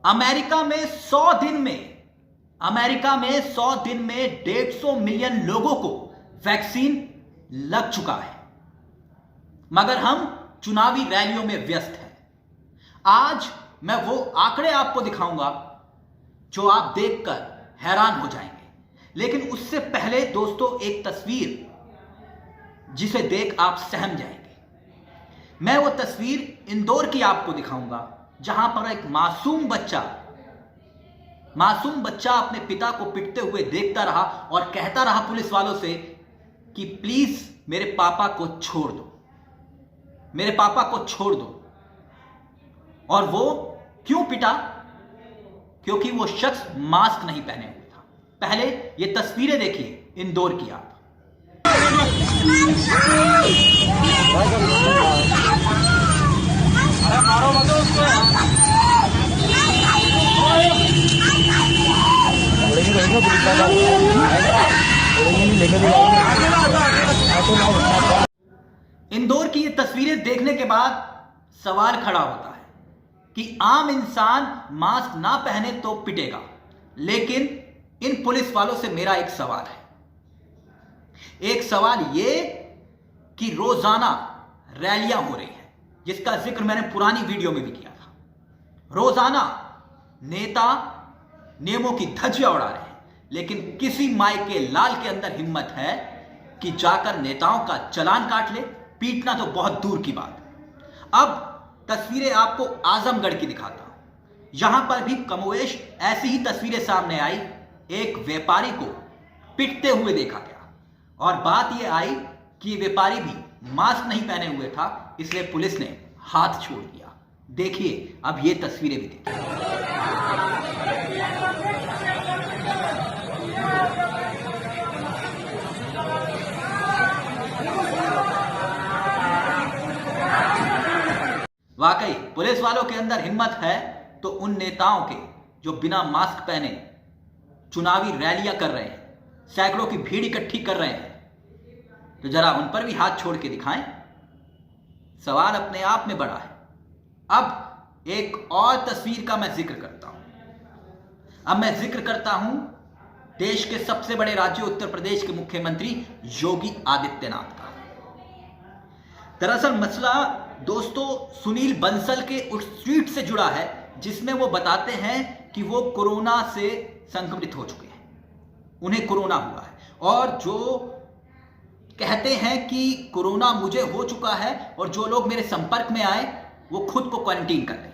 America में 100 दिन में 150 मिलियन लोगों को वैक्सीन लग चुका है, मगर हम चुनावी रैलियों में व्यस्त हैं। आज मैं वो आंकड़े आपको दिखाऊंगा जो आप देखकर हैरान हो जाएंगे। लेकिन उससे पहले दोस्तों, एक तस्वीर जिसे देख आप सहम जाएंगे। मैं वो तस्वीर इंदौर की आपको दिखाऊंगा, जहां पर एक मासूम बच्चा अपने पिता को पिटते हुए देखता रहा और कहता रहा पुलिस वालों से कि प्लीज मेरे पापा को छोड़ दो, मेरे पापा को छोड़ दो। और वो क्यों पिटा? क्योंकि वो शख्स मास्क नहीं पहने हुए था। पहले ये तस्वीरें देखिए इंदौर की आप। इंदौर की ये तस्वीरें देखने के बाद सवाल खड़ा होता है कि आम इंसान मास्क ना पहने तो पिटेगा, लेकिन इन पुलिस वालों से मेरा एक सवाल है। एक सवाल ये कि रोजाना रैलियां हो रही हैं, जिसका जिक्र मैंने पुरानी वीडियो में भी किया था। रोजाना नेता नियमों की धज्जियां उड़ा रहे हैं, लेकिन किसी माई के लाल के अंदर हिम्मत है कि जाकर नेताओं का चालान काट ले। पीटना तो बहुत दूर की बात। अब तस्वीरें आपको आजमगढ़ की दिखाता हूं। यहां पर भी कमोवेश ऐसी ही तस्वीरें सामने आई। एक व्यापारी को पिटते हुए देखा गया और बात यह आई कि व्यापारी भी मास्क नहीं पहने हुए था, इसलिए पुलिस ने हाथ छोड़ दिया। देखिए अब ये तस्वीरें भी देखिए। वाकई पुलिस वालों के अंदर हिम्मत है तो उन नेताओं के जो बिना मास्क पहने चुनावी रैलियां कर रहे हैं, सैकड़ों की भीड़ इकट्ठी कर रहे हैं, तो जरा उन पर भी हाथ छोड़ के दिखाएं। सवाल अपने आप में बड़ा है। अब एक और तस्वीर का मैं जिक्र करता हूं। अब मैं जिक्र करता हूं देश के सबसे बड़े राज्य उत्तर प्रदेश के मुख्यमंत्री योगी आदित्यनाथ का। दरअसल मसला दोस्तों सुनील बंसल के उस ट्वीट से जुड़ा है, जिसमें वो बताते हैं कि वो कोरोना से संक्रमित हो चुके हैं, उन्हें कोरोना हुआ है, और जो कहते हैं कि कोरोना मुझे हो चुका है और जो लोग मेरे संपर्क में आए वो खुद को क्वारंटीन कर लें।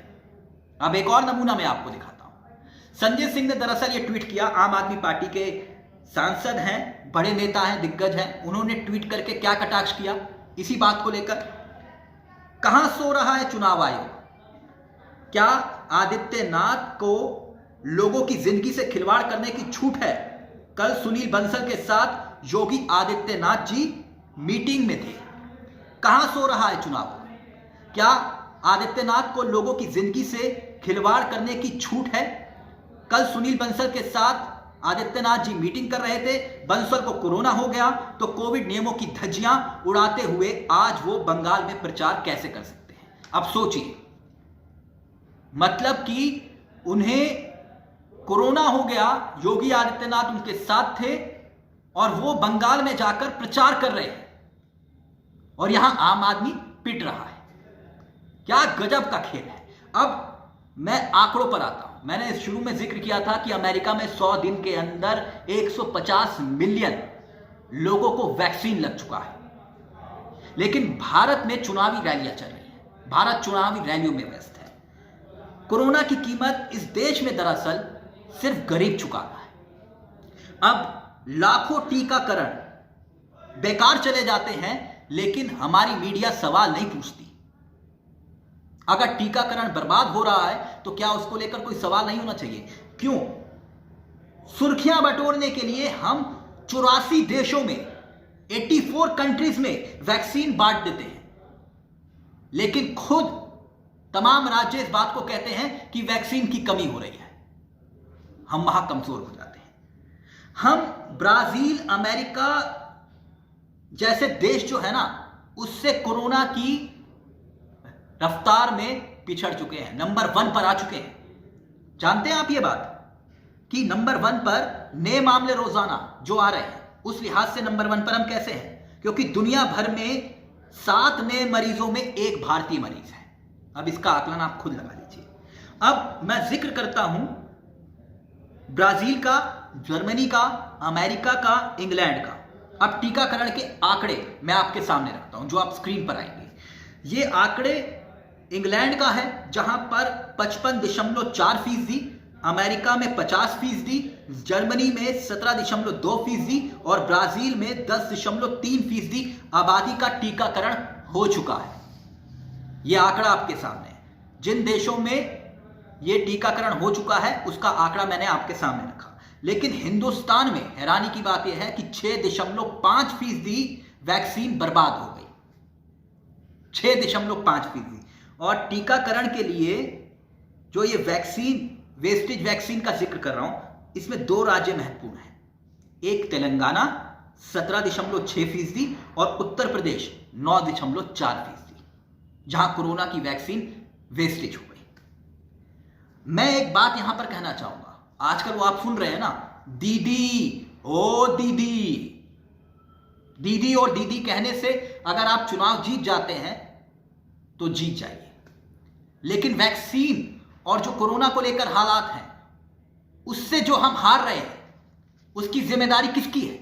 अब एक और नमूना मैं आपको दिखाता हूं। संजय सिंह ने दरअसल ये ट्वीट किया। आम आदमी पार्टी के सांसद हैं, बड़े नेता हैं, दिग्गज हैं। उन्होंने ट्वीट करके क्या कटाक्ष किया इसी बात को लेकर। कहां सो रहा है चुनाव आयोग? क्या आदित्यनाथ को लोगों की जिंदगी से खिलवाड़ करने की छूट है? कल सुनील बंसल के साथ योगी आदित्यनाथ जी मीटिंग में थे। कहां सो रहा है चुनाव? क्या आदित्यनाथ को लोगों की जिंदगी से खिलवाड़ करने की छूट है? कल सुनील बंसल के साथ आदित्यनाथ जी मीटिंग कर रहे थे, बंसल को कोरोना हो गया तो कोविड नियमों की धज्जियां उड़ाते हुए आज वो बंगाल में प्रचार कैसे कर सकते हैं? अब सोचिए, मतलब कि उन्हें कोरोना हो गया, योगी आदित्यनाथ उनके साथ थे और वो बंगाल में जाकर प्रचार कर रहे हैं, और यहां आम आदमी पिट रहा है। क्या गजब का खेल है। अब मैं आंकड़ों पर आता हूं। मैंने शुरू में जिक्र किया था कि अमेरिका में 100 दिन के अंदर 150 मिलियन लोगों को वैक्सीन लग चुका है, लेकिन भारत में चुनावी रैलियां चल रही हैं। भारत चुनावी रैलियों में व्यस्त है। कोरोना की कीमत इस देश में दरअसल सिर्फ गरीब चुका रहा है। अब लाखों टीकाकरण बेकार चले जाते हैं, लेकिन हमारी मीडिया सवाल नहीं पूछती। अगर टीकाकरण बर्बाद हो रहा है तो क्या उसको लेकर कोई सवाल नहीं होना चाहिए? क्यों? सुर्खियां बटोरने के लिए हम 84 देशों में, 84 कंट्रीज में वैक्सीन बांट देते हैं, लेकिन खुद तमाम राज्य इस बात को कहते हैं कि वैक्सीन की कमी हो रही है। हम वहां कमजोर हो जाते हैं। हम ब्राजील, अमेरिका जैसे देश जो है ना, उससे कोरोना की रफ्तार में पिछड़ चुके हैं, नंबर 1 पर आ चुके हैं। जानते हैं आप ये बात कि नंबर 1 पर नए मामले रोजाना जो आ रहे हैं, उस लिहाज से नंबर 1 पर हम कैसे हैं? क्योंकि दुनिया भर में 7 नए मरीजों में एक भारतीय मरीज है। अब इसका आकलन आप खुद लगा लीजिए। अब मैं जिक्र करता हूं ब्राजील का, जर्मनी का, अमेरिका का, इंग्लैंड का। अब टीकाकरण के आंकड़े मैं आपके सामने रखता हूं जो आप स्क्रीन पर आएंगे। ये आंकड़े इंग्लैंड का है जहां पर 55.4%, अमेरिका में 50%, जर्मनी में 17.2% और ब्राजील में 10.3% आबादी का टीकाकरण हो चुका है। यह आंकड़ा आपके सामने है। जिन देशों में यह टीकाकरण हो चुका है उसका आंकड़ा मैंने आपके सामने रखा। लेकिन हिंदुस्तान में हैरानी की बात यह है कि 6.5% वैक्सीन बर्बाद हो गई। 6.5%। और टीकाकरण के लिए जो ये वैक्सीन, वेस्टेज वैक्सीन का जिक्र कर रहा हूं, इसमें 2 राज्य महत्वपूर्ण हैं। एक तेलंगाना 17.6% और उत्तर प्रदेश 9.4%, जहां कोरोना की वैक्सीन वेस्टेज हो गई। मैं एक बात यहां पर कहना चाहूंगा। आजकल वो आप सुन रहे हैं ना, दीदी ओ दीदी, दीदी और दीदी कहने से अगर आप चुनाव जीत जाते हैं तो जीत जाइए, लेकिन वैक्सीन और जो कोरोना को लेकर हालात हैं उससे जो हम हार रहे हैं उसकी जिम्मेदारी किसकी है?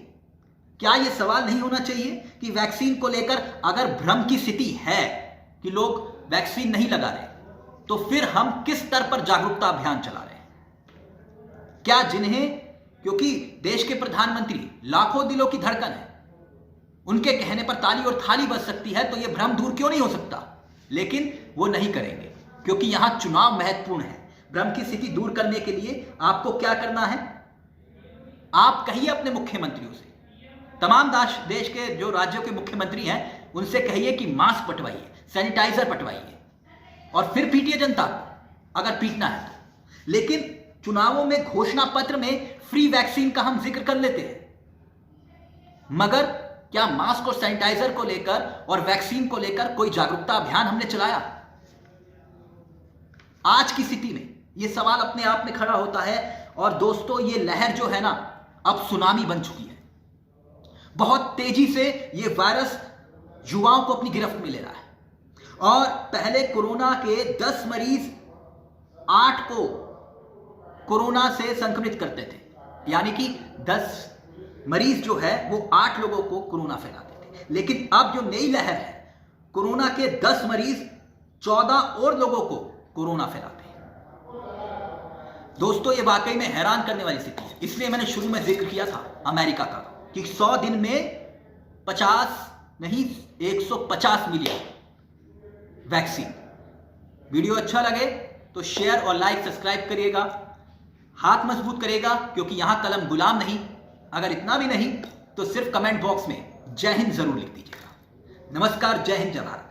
क्या यह सवाल नहीं होना चाहिए कि वैक्सीन को लेकर अगर भ्रम की स्थिति है कि लोग वैक्सीन नहीं लगा रहे, तो फिर हम किस स्तर पर जागरूकता अभियान चला रहे हैं? क्या जिन्हें, क्योंकि देश के प्रधानमंत्री लाखों दिलों की धड़कन है, उनके कहने पर ताली और थाली बज सकती है, तो यह भ्रम दूर क्यों नहीं हो सकता? लेकिन वो नहीं करेंगे क्योंकि यहां चुनाव महत्वपूर्ण है। भ्रम की स्थिति दूर करने के लिए आपको क्या करना है? आप कहिए अपने मुख्यमंत्रियों से, तमाम देश के जो राज्यों के मुख्यमंत्री हैं उनसे कहिए कि मास्क पटवाइए, सैनिटाइजर पटवाइए और फिर पीटिए जनता को अगर पीटना है तो। लेकिन चुनावों में घोषणा पत्र में फ्री वैक्सीन का हम जिक्र कर लेते हैं, मगर क्या मास्क और सैनिटाइजर को लेकर और वैक्सीन को लेकर कोई जागरूकता अभियान हमने चलाया? आज की स्थिति में यह सवाल अपने आप में खड़ा होता है। और दोस्तों, यह लहर जो है ना, अब सुनामी बन चुकी है। बहुत तेजी से यह वायरस युवाओं को अपनी गिरफ्त में ले रहा है। और पहले कोरोना के 10 मरीज 8 को कोरोना से संक्रमित करते थे, यानी कि 10 मरीज जो है वो 8 लोगों को कोरोना फैलाते थे। लेकिन अब जो नई लहर है, कोरोना के 10 मरीज 14 और लोगों को कोरोना फैलाते हैं। दोस्तों, ये वाकई में हैरान करने वाली स्थिति है। इसलिए मैंने शुरू में जिक्र किया था अमेरिका का कि 100 दिन में 50 नहीं 150 मिलियन वैक्सीन। वीडियो अच्छा लगे तो शेयर और लाइक सब्सक्राइब करिएगा, हाथ मजबूत करेगा, क्योंकि यहां कलम गुलाम नहीं। अगर इतना भी नहीं तो सिर्फ कमेंट बॉक्स में जय हिंद जरूर लिख दीजिएगा। नमस्कार, जय हिंद, जय भारत।